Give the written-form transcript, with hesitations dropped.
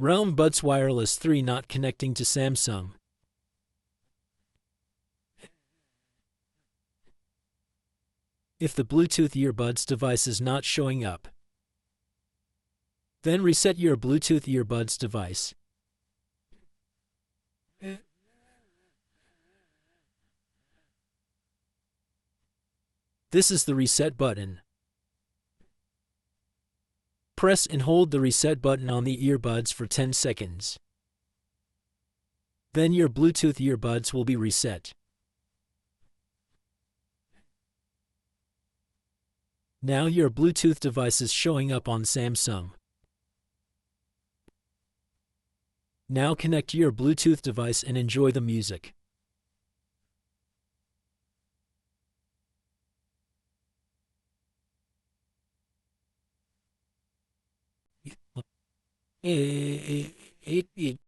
Realme Buds Wireless 3 not connecting to Samsung. If the Bluetooth earbuds device is not showing up, then reset your Bluetooth earbuds device. This is the reset button. Press and hold the reset button on the earbuds for 10 seconds. Then your Bluetooth earbuds will be reset. Now your Bluetooth device is showing up on Samsung. Now connect your Bluetooth device and enjoy the music.